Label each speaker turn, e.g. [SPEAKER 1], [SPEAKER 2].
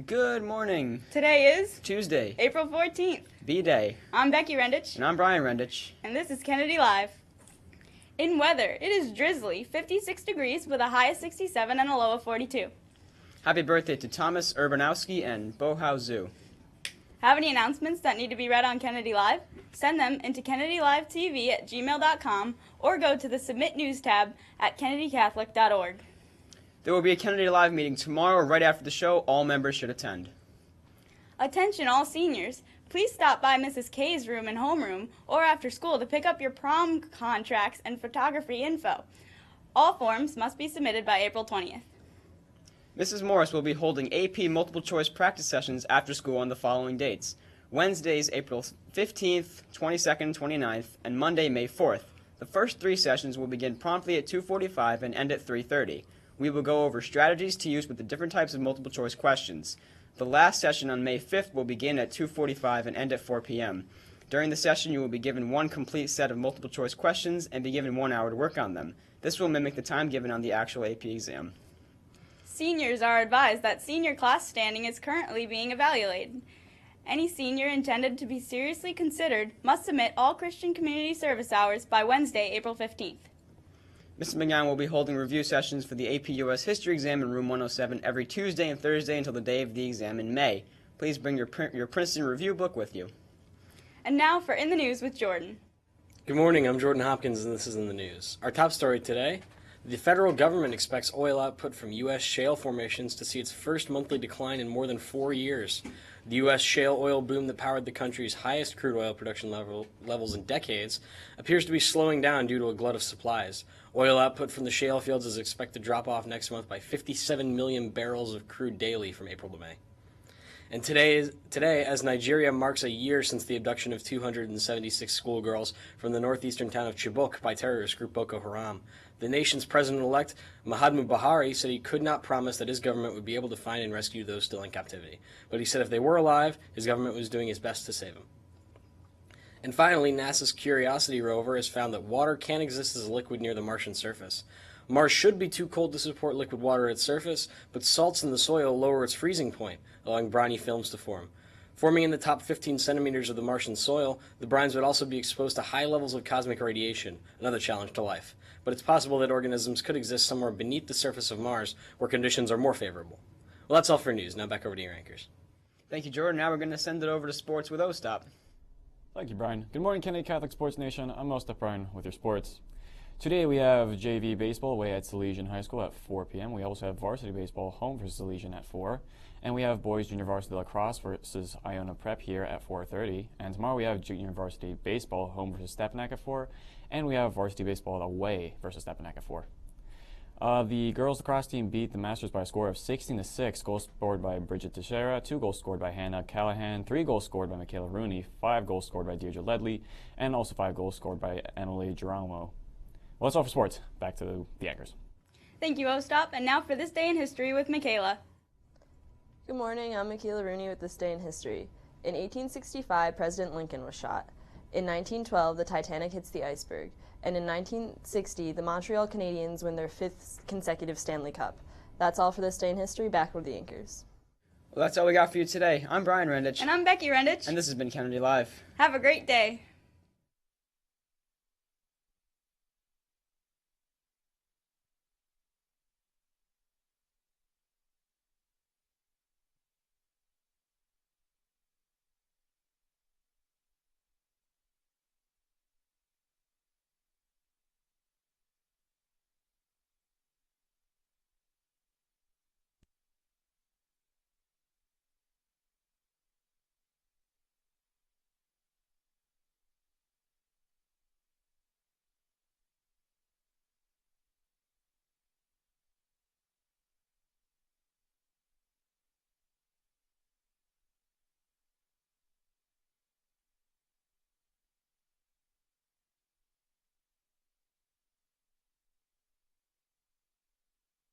[SPEAKER 1] Good morning.
[SPEAKER 2] Today is
[SPEAKER 1] Tuesday,
[SPEAKER 2] April 14th.
[SPEAKER 1] B-Day.
[SPEAKER 2] I'm Becky Rendich.
[SPEAKER 1] And I'm Brian Rendich.
[SPEAKER 2] And this is Kennedy Live. In weather, it is drizzly, 56 degrees with a high of 67 and a low of 42.
[SPEAKER 1] Happy birthday to Thomas Urbanowski and Bohau Zoo.
[SPEAKER 2] Have any announcements that need to be read on Kennedy Live? Send them into kennedylivetv@gmail.com or go to the Submit News tab at kennedycatholic.org.
[SPEAKER 1] There will be a Kennedy Live meeting tomorrow right after the show. All members should attend.
[SPEAKER 2] Attention all seniors. Please stop by Mrs. K's room and homeroom or after school to pick up your prom contracts and photography info. All forms must be submitted by April 20th.
[SPEAKER 1] Mrs. Morris will be holding AP multiple choice practice sessions after school on the following dates: Wednesdays, April 15th, 22nd, 29th, and Monday, May 4th. The first 3 sessions will begin promptly at 2:45 and end at 3:30. We will go over strategies to use with the different types of multiple choice questions. The last session on May 5th will begin at 2:45 and end at 4 p.m. During the session, you will be given one complete set of multiple choice questions and be given 1 hour to work on them. This will mimic the time given on the actual AP exam.
[SPEAKER 2] Seniors are advised that senior class standing is currently being evaluated. Any senior intended to be seriously considered must submit all Christian Community Service hours by Wednesday, April 15th.
[SPEAKER 1] Mrs. McGowan will be holding review sessions for the AP US History exam in room 107 every Tuesday and Thursday until the day of the exam in May. Please bring your Princeton review book with you.
[SPEAKER 2] And now for In the News with Jordan.
[SPEAKER 3] Good morning, I'm Jordan Hopkins and this is In the News. Our top story today: the federal government expects oil output from U.S. shale formations to see its first monthly decline in more than 4 years. The U.S. shale oil boom that powered the country's highest crude oil production levels in decades appears to be slowing down due to a glut of supplies. Oil output from the shale fields is expected to drop off next month by 57 million barrels of crude daily from April to May. And today, as Nigeria marks a year since the abduction of 276 schoolgirls from the northeastern town of Chibok by terrorist group Boko Haram, the nation's president-elect, Muhammadu Buhari, said he could not promise that his government would be able to find and rescue those still in captivity. But he said if they were alive, his government was doing its best to save them. And finally, NASA's Curiosity rover has found that water can exist as a liquid near the Martian surface. Mars should be too cold to support liquid water at its surface, but salts in the soil lower its freezing point, allowing briny films to form. Forming in the top 15 centimeters of the Martian soil, the brines would also be exposed to high levels of cosmic radiation, another challenge to life. But it's possible that organisms could exist somewhere beneath the surface of Mars where conditions are more favorable. Well, that's all for news. Now back over to your anchors.
[SPEAKER 1] Thank you, Jordan. Now we're going to send it over to sports with Ostap.
[SPEAKER 4] Thank you, Brian. Good morning, Kennedy Catholic Sports Nation. I'm Ostap Brian with your sports. Today we have JV baseball away at Salesian High School at 4 p.m. We also have varsity baseball home versus Salesian at 4. And we have boys junior varsity lacrosse versus Iona Prep here at 4:30. And tomorrow we have junior varsity baseball home versus Stepanak at 4. And we have varsity baseball away versus Stepanak at 4. The girls lacrosse team beat the Masters by a score of 16-6. Goals scored by Bridget Teixeira, 2 goals scored by Hannah Callahan, 3 goals scored by Michaela Rooney, 5 goals scored by Deirdre Ledley, and also 5 goals scored by Emily Geronimo. Well, that's all for sports. Back to the anchors.
[SPEAKER 2] Thank you, Ostap. And now for This Day in History with Michaela.
[SPEAKER 5] Good morning, I'm Michaela Rooney with This Day in History. In 1865, President Lincoln was shot. In 1912, the Titanic hits the iceberg. And in 1960, the Montreal Canadiens win their 5th consecutive Stanley Cup. That's all for This Day in History. Back with the anchors.
[SPEAKER 1] Well, that's all we got for you today. I'm Brian Rendich.
[SPEAKER 2] And I'm Becky Rendich.
[SPEAKER 1] And this has been Kennedy Live.
[SPEAKER 2] Have a great day.